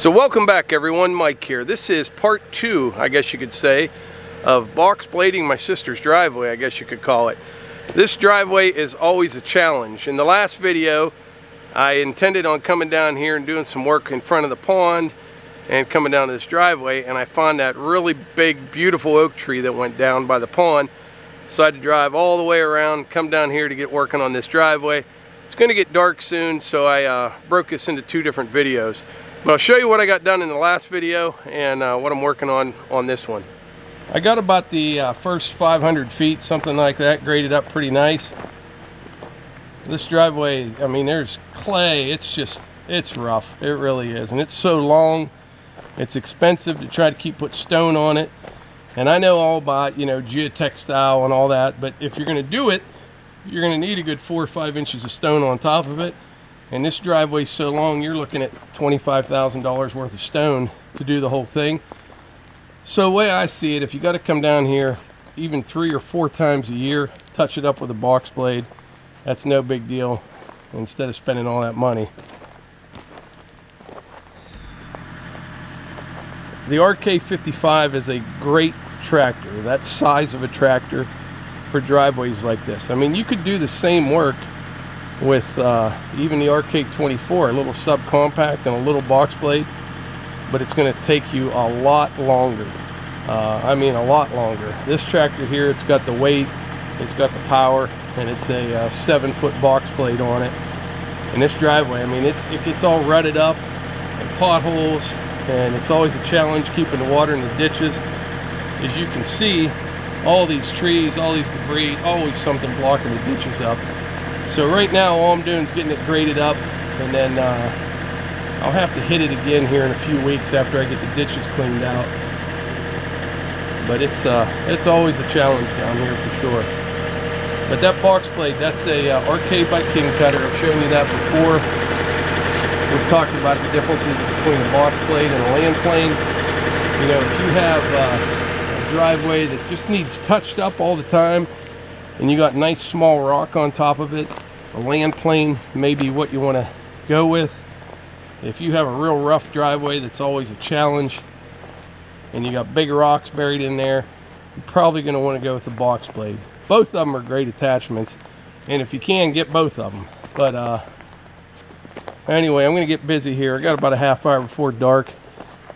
So welcome back everyone, Mike here. This is part 2, I guess you could say, of box blading my sister's driveway, I guess you could call it. This driveway is always a challenge. In the last video, I intended on coming down here and doing some work in front of the pond and coming down to this driveway, and I found that really big, beautiful oak tree that went down by the pond. So I had to drive all the way around, come down here to get working on this driveway. It's going to get dark soon, so I broke this into 2 different videos. But I'll show you what I got done in the last video and what I'm working on this one. I got about the first 500 feet, something like that, graded up pretty nice. This driveway, I mean, there's clay. It's rough. It really is. And it's so long. It's expensive to try to put stone on it. And I know all about, geotextile and all that. But if you're going to do it, you're going to need a good 4 or 5 inches of stone on top of it. And this driveway's so long, you're looking at $25,000 worth of stone to do the whole thing. So the way I see it, if you got to come down here even 3 or 4 times a year, touch it up with a box blade, that's no big deal instead of spending all that money. The RK55 is a great tractor, that size of a tractor for driveways like this. I mean, you could do the same work with even the RK24, a little subcompact and a little box blade, but it's going to take you a lot longer. I mean, a lot longer. This tractor here, it's got the weight, it's got the power, and it's a 7-foot box blade on it. And this driveway, I mean, it gets all rutted up and potholes, and it's always a challenge keeping the water in the ditches. As you can see, all these trees, all these debris, always something blocking the ditches up. So right now all I'm doing is getting it graded up, and then I'll have to hit it again here in a few weeks after I get the ditches cleaned out. But it's always a challenge down here for sure. But that box blade, that's a Arcade by King Kutter. I've shown you that before. We've talked about the differences between a box blade and a land plane. You know, if you have a driveway that just needs touched up all the time, and you got nice small rock on top of it, a land plane may be what you want to go with. If you have a real rough driveway that's always a challenge, and you got big rocks buried in there, you're probably going to want to go with the box blade. Both of them are great attachments, and if you can, get both of them. But anyway, I'm going to get busy here. I got about a half hour before dark.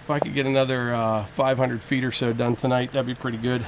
If I could get another 500 feet or so done tonight, that'd be pretty good.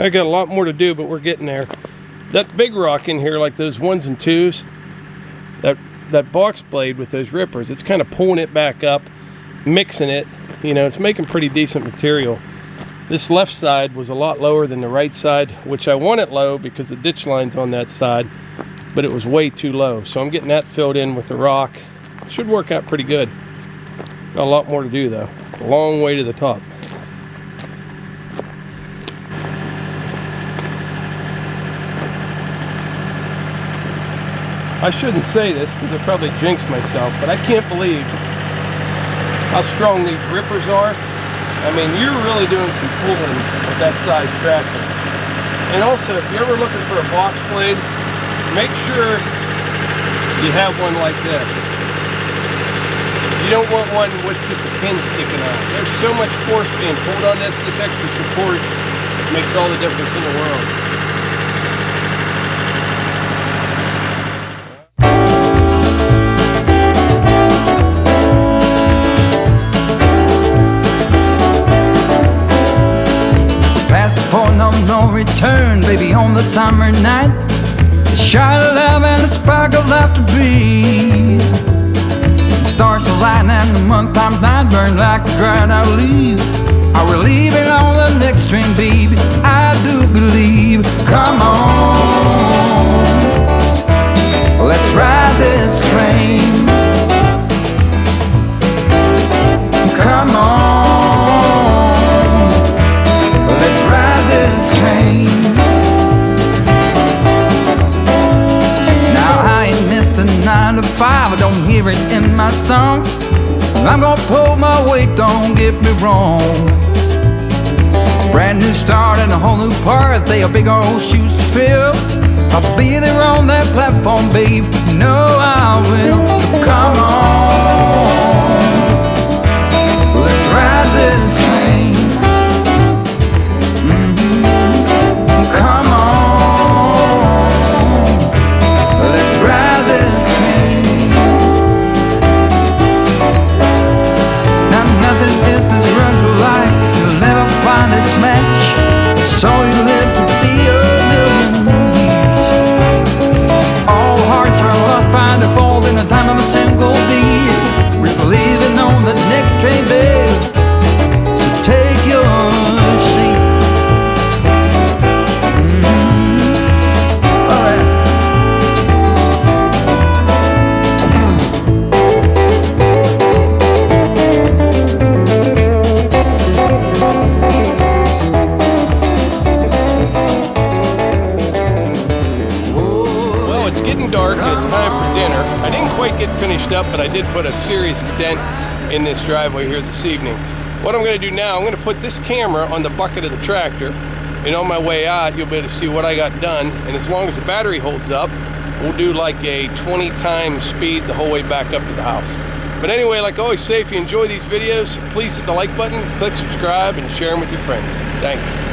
I got a lot more to do, but we're getting there. That big rock in here, like those 1s and 2s, that box blade with those rippers, it's kind of pulling it back up, mixing it. You know, it's making pretty decent material. This left side was a lot lower than the right side, which I want it low because the ditch line's on that side, but it was way too low. So I'm getting that filled in with the rock. Should work out pretty good. Got a lot more to do though. It's a long way to the top. I shouldn't say this because I probably jinxed myself, but I can't believe how strong these rippers are. I mean, you're really doing some pulling with that size tractor. And also, if you're ever looking for a box blade, make sure you have one like this. You don't want one with just a pin sticking out. There's so much force being pulled on this. This extra support makes all the difference in the world. No return, baby, on the summer night. A shot of love and a spark of laughter breathe. The stars align and the month times night burn like a dried out leaf. Are we leaving on the next train, baby? I do believe. Come on, let's ride this train. Come on, let's ride this train. Now I ain't missed a 9 to 5, I don't hear it in my song. I'm gonna pull my weight, don't get me wrong. Brand new start and a whole new part, they are big old shoes to fill. I'll be there on that platform, babe, you know I will. Come on, let's ride this train. Come on, let's ride this train. Now nothing is this rush of life, you'll never find its match. So you live to be a million years. All hearts are lost by default in the time of a single beat. We're leaving on the next train, babe, so take your seat. Dark and it's time for dinner. I didn't quite get finished up, but I did put a serious dent in this driveway here this evening. What I'm going to do now, I'm going to put this camera on the bucket of the tractor, and on my way out you'll be able to see what I got done. And as long as the battery holds up, we'll do like a 20 times speed the whole way back up to the house. But anyway, like I always say, if you enjoy these videos, please hit the like button, click subscribe, and share them with your friends. Thanks.